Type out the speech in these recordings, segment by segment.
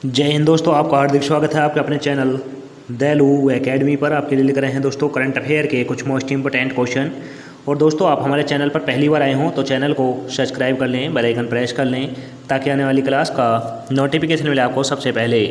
जय हिंद दोस्तों, आपका हार्दिक स्वागत है आपके अपने चैनल दैलू एकेडमी पर। आपके लिए लेकर आए हैं दोस्तों करंट अफेयर के कुछ मोस्ट इंपोर्टेंट क्वेश्चन। और दोस्तों आप हमारे चैनल पर पहली बार आए हों तो चैनल को सब्सक्राइब कर लें, बेल आइकन प्रेस कर लें ताकि आने वाली क्लास का नोटिफिकेशन मिले आपको सबसे पहले।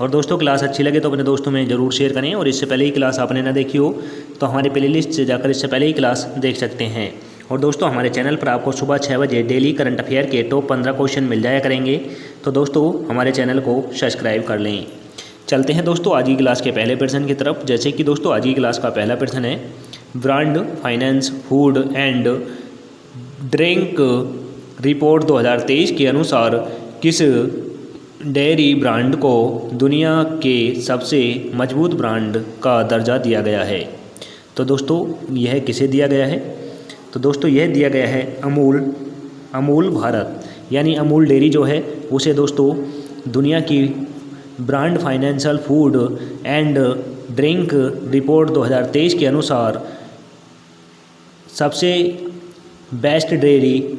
और दोस्तों क्लास अच्छी लगे तो अपने दोस्तों में ज़रूर शेयर करें, और इससे पहले ही क्लास आपने ना देखी हो तो हमारे प्लेलिस्ट से जाकर इससे पहले ही क्लास देख सकते हैं। और दोस्तों हमारे चैनल पर आपको सुबह 6 बजे डेली करंट अफेयर के टॉप 15 क्वेश्चन मिल जाया करेंगे। तो दोस्तों हमारे चैनल को सब्सक्राइब कर लें। चलते हैं दोस्तों आज की क्लास के पहले प्रश्न की तरफ। जैसे कि दोस्तों आज की क्लास का पहला प्रश्न है, brand finance food and drink report 2023 के अनुसार किस डेयरी ब्रांड को दुनिया के सबसे मजबूत ब्रांड का दर्जा दिया गया है? तो दोस्तों यह किसे दिया गया है? तो दोस्तों यह दिया गया है अमूल भारत, यानी अमूल डेयरी जो है उसे दोस्तों दुनिया की brand financial food and drink report 2023 के अनुसार सबसे बेस्ट डेयरी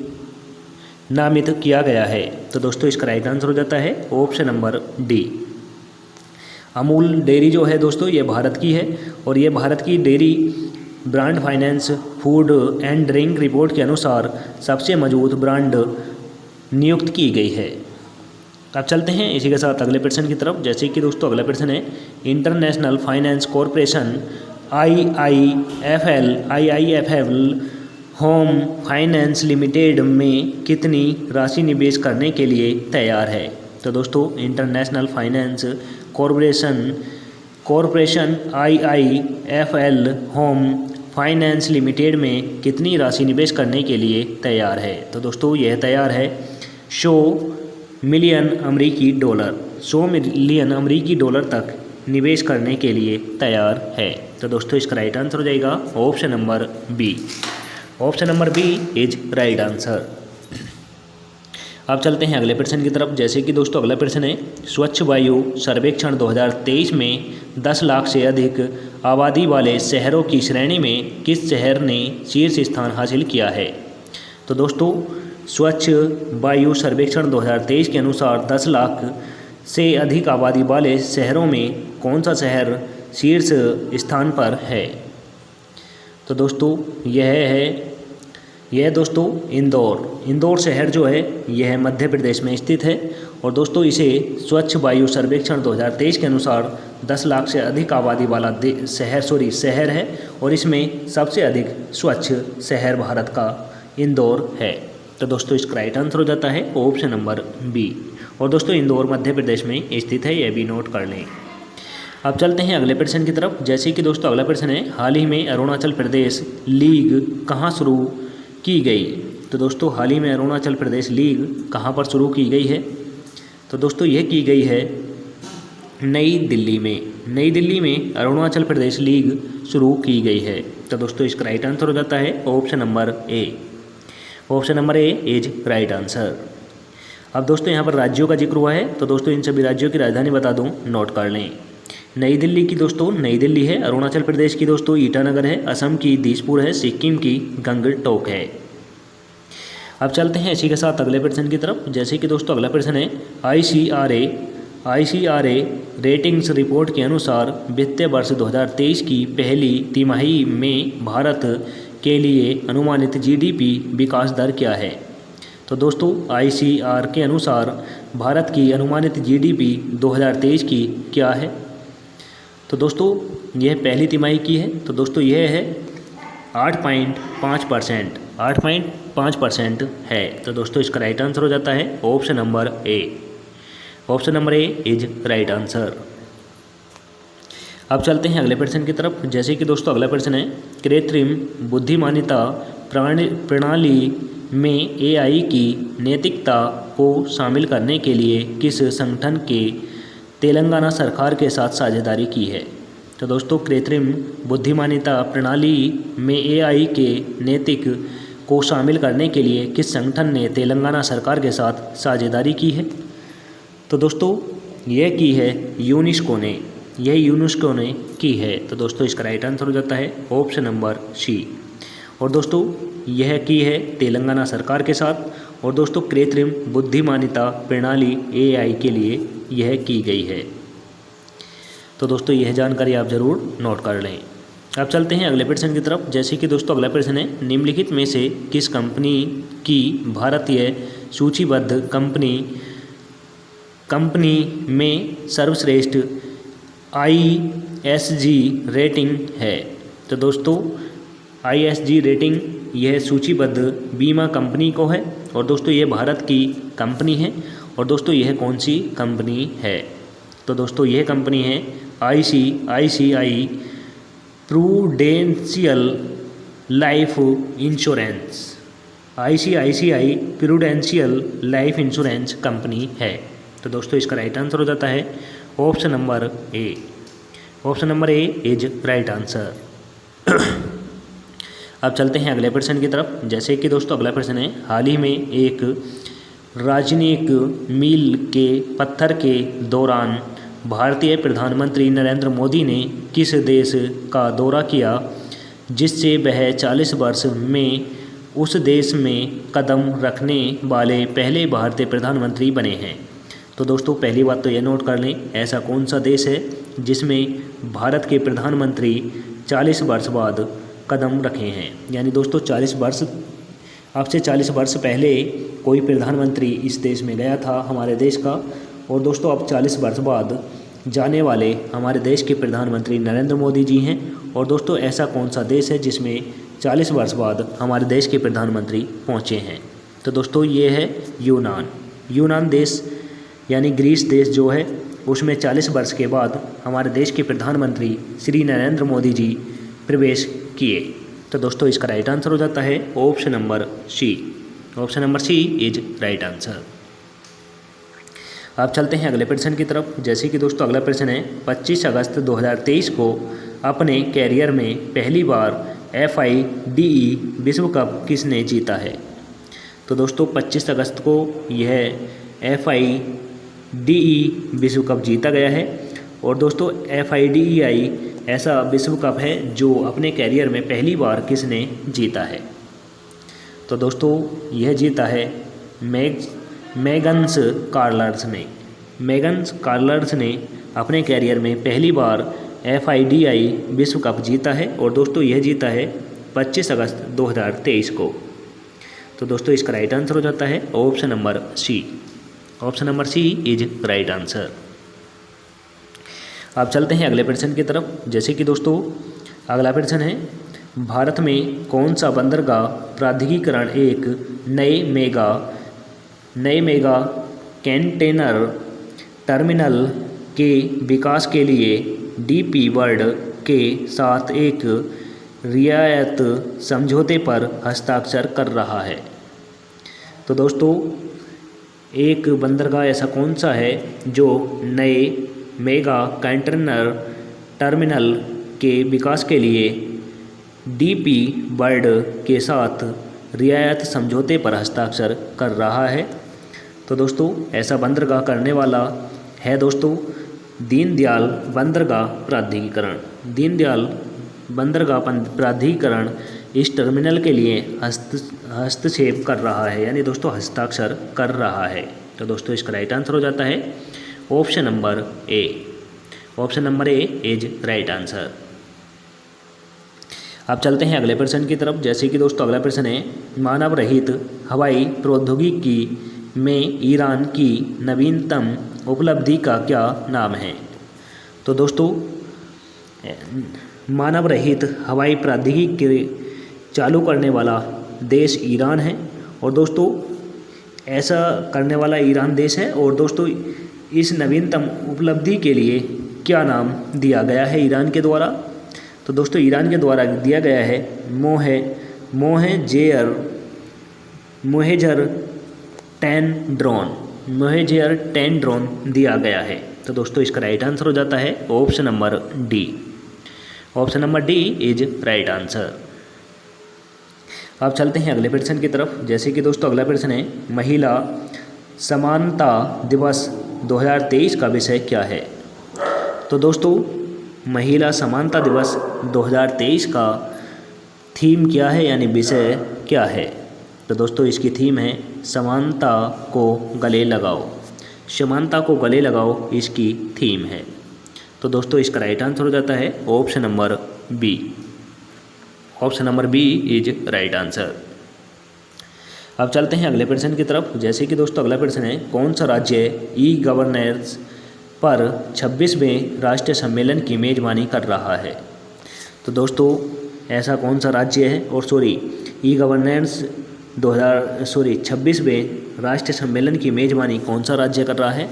नामित किया गया है। तो दोस्तों इसका राइट आंसर हो जाता है option number D. Amul dairy जो है दोस्तों ये भारत की है, और ये भारत की dairy brand finance food and drink report के अनुसार सबसे मजबूत ब्रांड नियुक्त की गई है। अब चलते हैं इसी के साथ अगले प्रश्न की तरफ। जैसे कि दोस्तों अगला प्रश्न है, international finance corporation IIFL home finance limited में कितनी राशि निवेश करने के लिए तैयार है? तो दोस्तों international finance corporation IIFL home finance limited में कितनी राशि निवेश करने के लिए तैयार है? तो दोस्तों यह तैयार है 100 मिलियन अमेरिकी डॉलर, 100 मिलियन अमेरिकी डॉलर तक निवेश करने के लिए तैयार है। तो दोस्तों इसका राइट आंसर हो जाएगा option number b. Option number b is right answer. अब चलते हैं अगले प्रश्न की तरफ। जैसे कि दोस्तों अगला प्रश्न है, स्वच्छ वायु सर्वेक्षण 2023 में 10 लाख से अधिक आबादी वाले शहरों की श्रेणी में किस शहर ने शीर्ष स्थान हासिल किया है? तो दोस्तों स्वच्छ वायु सर्वेक्षण 2023 के अनुसार 10 लाख से अधिक आबादी वाले शहरों में कौन सा शहर शीर्ष स्थान पर है? तो दोस्तों यह दोस्तों इंदौर शहर जो है यह मध्य प्रदेश में स्थित है। और दोस्तों इसे स्वच्छ वायु सर्वेक्षण 2023 के अनुसार 10 लाख से अधिक आबादी वाला शहर है, और इसमें सबसे अधिक स्वच्छ शहर भारत का इंदौर है। तो दोस्तों इसका राइट आंसर हो जाता है ऑप्शन नंबर बी। और दोस्तों इंदौर मध्य प्रदेश में स्थित है, यह भी नोट कर लें। अब चलते हैं अगले प्रश्न की तरफ। जैसे कि दोस्तों अगला प्रश्न है, हाल ही में अरुणाचल प्रदेश लीग कहाँ शुरू की गई? तो दोस्तों हाल ही में अरुणाचल प्रदेश लीग कहाँ पर शुरू की गई है? तो दोस्तों यह की गई है नई दिल्ली में अरुणाचल प्रदेश लीग शुरू की गई है। तो दोस्तों इसका राइट आंसर हो जाता है option number A. Option number A is right answer. अब दोस्तों यहाँ पर राज्यों का जिक्र हुआ है, तो दोस्तों इन सभी राज्यों की राजधानी बता दूँ, नोट कर लें। नई दिल्ली की दोस्तों नई दिल्ली है, अरुणाचल प्रदेश की दोस्तों ईटानगर है, असम की दिसपुर है, सिक्किम की गंगटोक है। अब चलते हैं इसी के साथ अगले प्रश्न की तरफ। जैसे कि दोस्तों अगला प्रश्न है, आईसीआरए रेटिंग्स रिपोर्ट के अनुसार वित्तीय वर्ष 2023 की पहली तिमाही में भारत के लिए अनुमानित जीडीपी विकास दर क्या है? तो दोस्तों आईसीआर के अनुसार भारत की अनुमानित जीडीपी 2023 की क्या है? तो दोस्तों यह पहली तिमाही की है, तो दोस्तों यह है 8.5% है। तो दोस्तों इसका राइट आंसर हो जाता है option number A. Option number A is right answer. अब चलते हैं अगले प्रश्न की तरफ। जैसे कि दोस्तों अगला प्रश्न है, कृत्रिम बुद्धिमानिता प्रणाली में एआई की नैतिकता को शामिल करने के लिए किस संगठन के तेलंगाना सरकार के साथ साझेदारी की है? तो दोस्तों कृत्रिम बुद्धिमानिता प्रणाली में एआई के नैतिक को शामिल करने के लिए किस संगठन ने तेलंगाना सरकार के साथ साझेदारी की है? तो दोस्तों यह की है यूनेस्को ने की है। तो दोस्तों इसका राइट आंसर हो जाता है ऑप्शन नंबर सी। और दोस्तों यह की है तेलंगाना सरकार के साथ। और दोस्तों कृत्रिम बुद्धिमानिता प्रणाली एआई के लिए यह की गई है। तो दोस्तों यह जानकारी आप ज़रूर नोट कर लें। अब चलते हैं अगले प्रश्न की तरफ। जैसे कि दोस्तों अगला प्रश्न है, निम्नलिखित में से किस कंपनी की भारतीय सूचीबद्ध कंपनी में सर्वश्रेष्ठ ISG रेटिंग है? तो दोस्तों ISG रेटिंग यह सूचीबद्ध बीमा कंपनी को है और दोस्तों यह भारत की कंपनी है। और दोस्तों यह कौन सी कंपनी है? तो दोस्तों यह कंपनी है ICICI prudential life insurance. ICICI prudential life insurance company है। तो दोस्तों इसका राइट आंसर हो जाता है option number A. Option number A is right answer. अब चलते हैं अगले प्रश्न की तरफ। जैसे कि दोस्तों अगला प्रश्न है, हाल ही में एक राजनयिक मील के पत्थर के दौरान भारतीय प्रधानमंत्री नरेंद्र मोदी ने किस देश का दौरा किया जिससे वह 40 वर्ष में उस देश में कदम रखने वाले पहले भारतीय प्रधानमंत्री बने हैं? तो दोस्तों पहली बात तो यह नोट कर लें, ऐसा कौन सा देश है जिसमें भारत के प्रधानमंत्री 40 वर्ष बाद कदम रखे हैं। यानी दोस्तों 40 वर्ष, अब से 40 वर्ष पहले कोई प्रधानमंत्री इस देश में गया था हमारे देश का, और दोस्तों अब 40 वर्ष बाद जाने वाले हमारे देश के प्रधानमंत्री नरेंद्र मोदी जी हैं। और दोस्तों ऐसा कौन सा देश है जिसमें 40 वर्ष बाद हमारे देश के प्रधानमंत्री पहुंचे हैं? तो दोस्तों ये है यूनान देश, यानी ग्रीस देश जो है उसमें 40 वर्ष के बाद हमारे देश के प्रधानमंत्री श्री नरेंद्र मोदी जी प्रवेश किए। तो दोस्तों इसका राइट आंसर हो जाता है option number c. Option number c is right answer. अब चलते हैं अगले प्रश्न की तरफ। जैसे कि दोस्तों अगला प्रश्न है, 25 अगस्त 2023 को अपने कैरियर में पहली बार FIDE विश्व कप किसने जीता है? तो दोस्तों 25 अगस्त को यह FIDE विश्व कप जीता गया है। और दोस्तों FIDEI ऐसा विश्व कप है जो अपने कैरियर में पहली बार किसने जीता है? तो दोस्तों यह जीता है मेगन्स कार्लर्स ने अपने कैरियर में पहली बार FIDE विश्व कप जीता है। और दोस्तों यह जीता है 25 अगस्त 2023 को। तो दोस्तों इसका राइट आंसर हो जाता है option number c. Option number c is right answer. अब चलते हैं अगले प्रश्न की तरफ। जैसे कि दोस्तों अगला प्रश्न है, भारत में कौन सा बंदरगाह प्राधिकरण एक नए मेगा कंटेनर टर्मिनल के विकास के लिए DP वर्ल्ड के साथ एक रियायत समझौते पर हस्ताक्षर कर रहा है? तो दोस्तों एक बंदरगाह ऐसा कौन सा है जो नए मेगा कंटेनर टर्मिनल के विकास के लिए DP वर्ल्ड के साथ रियायत समझौते पर हस्ताक्षर कर रहा है? तो दोस्तों ऐसा बंदरगाह करने वाला है दोस्तों दीनदयाल बंदरगाह प्राधिकरण। दीनदयाल बंदरगाह प्राधिकरण इस टर्मिनल के लिए हस्तक्षेप कर रहा है, यानी दोस्तों हस्ताक्षर कर रहा है। तो दोस्तों इसका राइट आंसर हो जाता है option number A. Option number A is right answer. अब चलते हैं अगले प्रश्न की तरफ। जैसे कि दोस्तों अगला प्रश्न है, मानव रहित हवाई प्रौद्योगिकी में ईरान की नवीनतम उपलब्धि का क्या नाम है? तो दोस्तों मानव रहित हवाई प्रौद्योगिकी चालू करने वाला देश ईरान है। और दोस्तों ऐसा करने वाला ईरान देश है। और दोस्तों इस नवीनतम उपलब्धि के लिए क्या नाम दिया गया है ईरान के द्वारा? तो दोस्तों ईरान के द्वारा दिया गया है मोहेजर 10 ड्रोन दिया गया है। तो दोस्तों इसका राइट आंसर हो जाता है option number D. Option number D is right answer. अब चलते हैं अगले प्रश्न की तरफ। जैसे कि दोस्तों अगला प्रश्न है, महिला समानता दिवस 2023 का विषय क्या है? तो दोस्तों महिला समानता दिवस 2023 का थीम क्या है, यानी विषय क्या है? तो दोस्तों इसकी थीम है समानता को गले लगाओ। समानता को गले लगाओ इसकी थीम है। तो दोस्तों इसका राइट आंसर हो जाता है option number b. Option number b is right answer. अब चलते हैं अगले प्रश्न की तरफ। जैसे कि दोस्तों अगला प्रश्न है, कौन सा राज्य ई गवर्नेंस पर 26वें राष्ट्रीय सम्मेलन की मेजबानी कर रहा है। तो दोस्तों ऐसा कौन सा राज्य है, और ई गवर्नेंस 26वें राष्ट्रीय सम्मेलन की मेजबानी कौन सा राज्य कर रहा है।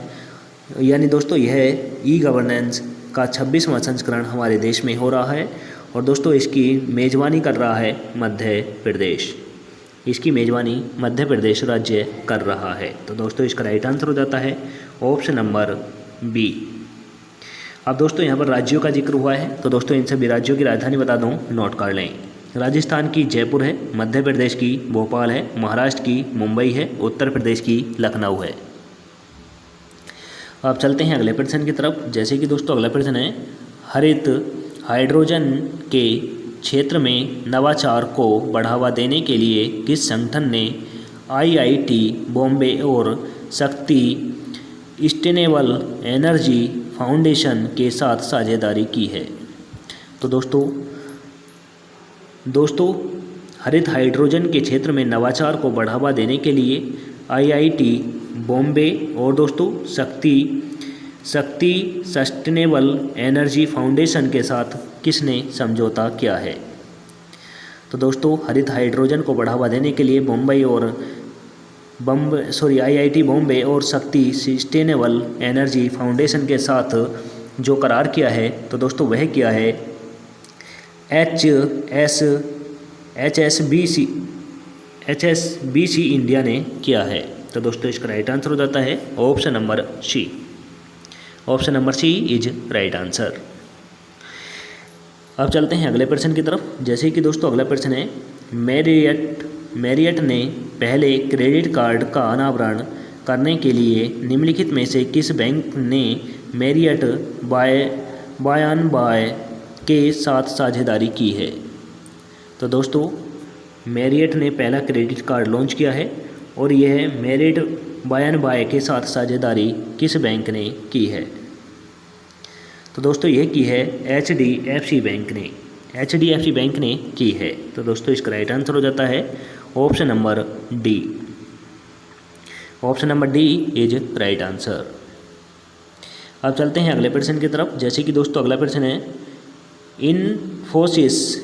यानी दोस्तों यह ई गवर्नेंस का 26वां संस्करण हमारे देश में हो रहा है, और दोस्तों इसकी मेजबानी कर रहा है मध्य प्रदेश। इसकी मेजबानी मध्य प्रदेश राज्य कर रहा है। तो दोस्तों इसका राइट आंसर हो जाता है ऑप्शन नंबर बी। अब दोस्तों यहाँ पर राज्यों का जिक्र हुआ है, तो दोस्तों इन सभी राज्यों की राजधानी बता दूँ, नोट कर लें। राजस्थान की जयपुर है, मध्य प्रदेश की भोपाल है, महाराष्ट्र की मुंबई है, उत्तर प्रदेश की लखनऊ है। अब चलते हैं अगले प्रश्न की तरफ। जैसे कि दोस्तों अगला प्रश्न है, हरित हाइड्रोजन के क्षेत्र में नवाचार को बढ़ावा देने के लिए किस संगठन ने IIT बॉम्बे और शक्ति सस्टेनेबल एनर्जी फाउंडेशन के साथ साझेदारी की है। तो दोस्तों हरित हाइड्रोजन के क्षेत्र में नवाचार को बढ़ावा देने के लिए IIT बॉम्बे और दोस्तों शक्ति सस्टेनेबल एनर्जी फाउंडेशन के साथ किसने समझौता किया है। तो दोस्तों हरित हाइड्रोजन को बढ़ावा देने के लिए IIT बॉम्बे और शक्ति सस्टेनेबल एनर्जी फाउंडेशन के साथ जो करार किया है, तो दोस्तों वह किया है HSBC इंडिया ने किया है। तो दोस्तों इसका राइट आंसर हो जाता है option number c. Option number c is right answer. अब चलते हैं अगले प्रश्न की तरफ। जैसे कि दोस्तों अगला प्रश्न है, मैरियट ने पहले क्रेडिट कार्ड का अनावरण करने के लिए निम्नलिखित में से किस बैंक ने मैरियट बाय के साथ साझेदारी की है। तो दोस्तों मैरियट ने पहला क्रेडिट कार्ड लॉन्च किया है, और यह मैरियट बाय के साथ साझेदारी किस बैंक ने की है। तो दोस्तों यह की है HDFC बैंक ने की है। तो दोस्तों इसका राइट आंसर हो जाता है option number D. Option number D is right answer. अब चलते हैं अगले प्रश्न की तरफ। जैसे कि दोस्तों अगला प्रश्न है,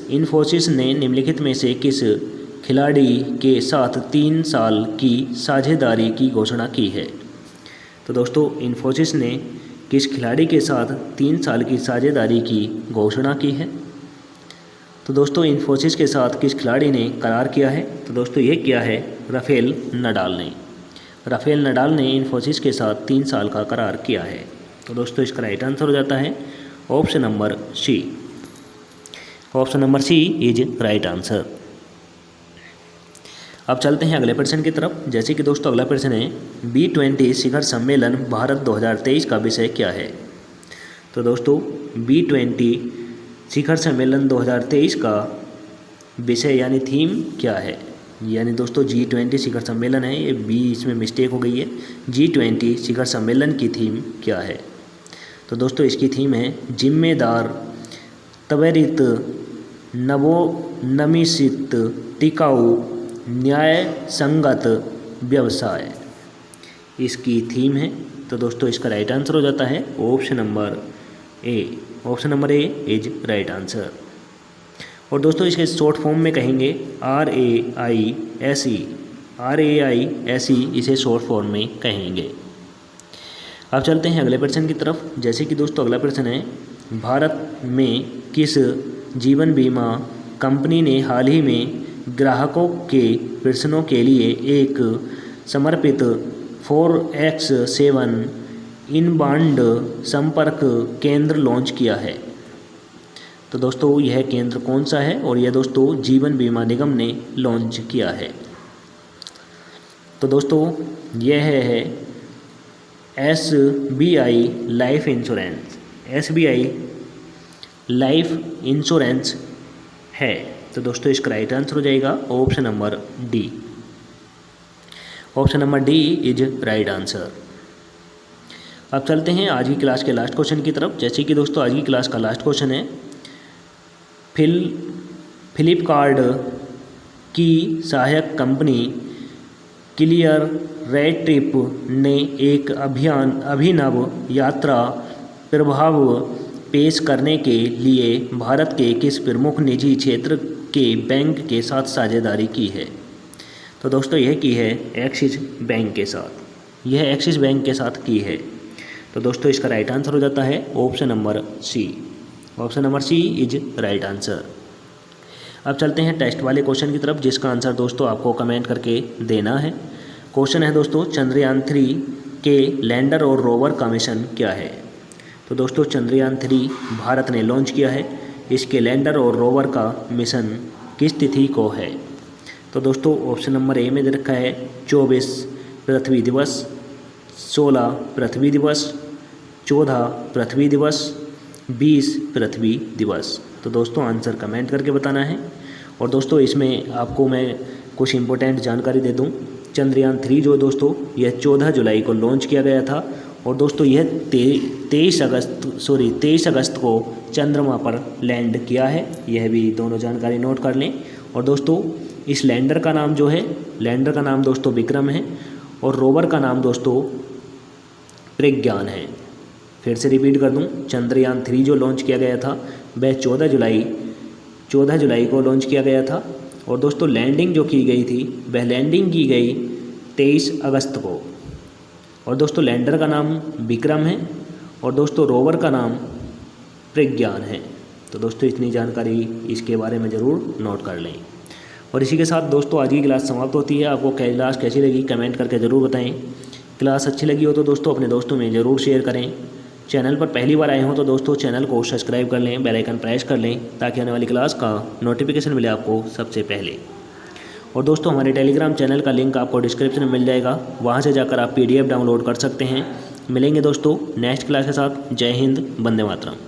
इन्फोसिस ने निम्नलिखित में से किस खिलाड़ी के साथ 3 साल की साझेदारी की घोषणा की है। तो दोस्तों इन्फोसिस ने किस खिलाड़ी के साथ 3 साल की साझेदारी की घोषणा की है। तो दोस्तों इन्फोसिस के साथ किस खिलाड़ी ने करार किया है। तो दोस्तों ये किया है राफेल नडाल ने इन्फोसिस के साथ 3 साल का करार किया है। तो दोस्तों इसका राइट आंसर हो जाता है option number c. Option number c is right answer. अब चलते हैं अगले प्रश्न की तरफ। जैसे कि दोस्तों अगला प्रश्न है, B20 शिखर सम्मेलन भारत 2023 का विषय क्या है। तो दोस्तों B20 शिखर सम्मेलन 2023 का विषय यानी थीम क्या है। यानी दोस्तों G20 शिखर सम्मेलन है, ये बी इसमें मिस्टेक हो गई है। G20 शिखर सम्मेलन की थीम क्या है। तो दोस्तों इसकी थीम है जिम्मेदार, त्वरित, नवोन्मेषित, टिकाऊ, न्याय संगत व्यवसाय, इसकी थीम है। तो दोस्तों इसका राइट आंसर हो जाता है option number A. Option number A is right answer. और दोस्तों इसके शॉर्ट फॉर्म में कहेंगे RAISE, इसे शॉर्ट फॉर्म में कहेंगे। अब चलते हैं अगले प्रश्न की तरफ। जैसे कि दोस्तों अगला प्रश्न है, भारत में किस जीवन बीमा कंपनी ने हाल ही में ग्राहकों के प्रश्नों के लिए एक समर्पित 4x7 इनबाउंड संपर्क केंद्र लॉन्च किया है। तो दोस्तों यह केंद्र कौन सा है, और यह दोस्तों जीवन बीमा निगम ने लॉन्च किया है। तो दोस्तों यह है SBI लाइफ इंश्योरेंस है। तो दोस्तों इसका राइट आंसर हो जाएगा option number D. Option number D is right answer. अब चलते हैं आज की क्लास के लास्ट क्वेश्चन की तरफ। जैसे कि दोस्तों आज की क्लास का लास्ट क्वेश्चन है, फ्लिपकार्ट की सहायक कंपनी क्लियर रेड ट्रिप ने एक अभिनव यात्रा प्रभाव पेश करने के लिए भारत के किस प्रमुख निजी क्षेत्र के बैंक के साथ साझेदारी की है? तो दोस्तों यह की है एक्सिस बैंक के साथ, यह एक्सिस बैंक के साथ की है। तो दोस्तों इसका राइट आंसर हो जाता है option number c. Option number c is right answer. अब चलते हैं टेस्ट वाले क्वेश्चन की तरफ, जिसका आंसर दोस्तों आपको कमेंट करके देना है। क्वेश्चन है दोस्तों, चंद्रयान-3 के लैंडर और रोवर का मिशन क्या है? तो दोस्तों चंद्रयान-3 भारत ने लॉन्च किया है, इसके लैंडर और रोवर का मिशन किस तिथि को है? तो दोस्तों ऑप्शन नंबर ए में दे रखा है 24 पृथ्वी दिवस, 16 पृथ्वी दिवस, 14 पृथ्वी दिवस, 20 पृथ्वी दिवस। तो दोस्तों आंसर कमेंट करके बताना है। और दोस्तों इसमें आपको मैं कुछ इंपॉर्टेंट जानकारी दे दूं। चंद्रयान-3 जो दोस्तों यह 14 जुलाई को लॉन्च किया गया था और दोस्तों यह 23 अगस्त को चंद्रमा पर लैंड किया है। यह भी दोनों जानकारी नोट कर लें। और दोस्तों इस लैंडर का नाम जो है, लैंडर का नाम दोस्तों विक्रम है और रोवर का नाम दोस्तों प्रज्ञान है। फिर से रिपीट कर दूं, चंद्रयान-3 जो लॉन्च किया गया था वह 14 जुलाई को लॉन्च किया गया था और दोस्तों लैंडिंग जो की गई थी वह लैंडिंग की गई 23 अगस्त को। और दोस्तों लैंडर का नाम विक्रम है और दोस्तों रोवर का नाम प्रज्ञान है। तो दोस्तों इतनी जानकारी इसके बारे में ज़रूर नोट कर लें। और इसी के साथ दोस्तों आज की क्लास समाप्त होती है। आपको क्लास कैसी लगी कमेंट करके ज़रूर बताएं। क्लास अच्छी लगी हो तो दोस्तों अपने दोस्तों में ज़रूर शेयर करें। चैनल पर पहली बार आए हो तो दोस्तों चैनल को सब्सक्राइब कर लें, बेल आइकन प्रेस कर लें ताकि आने वाली क्लास का नोटिफिकेशन मिले आपको सबसे पहले। और दोस्तों हमारे टेलीग्राम चैनल का लिंक आपको डिस्क्रिप्शन में मिल जाएगा, वहाँ से जाकर आप PDF डाउनलोड कर सकते हैं। मिलेंगे दोस्तों नेक्स्ट क्लास के साथ। जय हिंद, वंदे मातरम।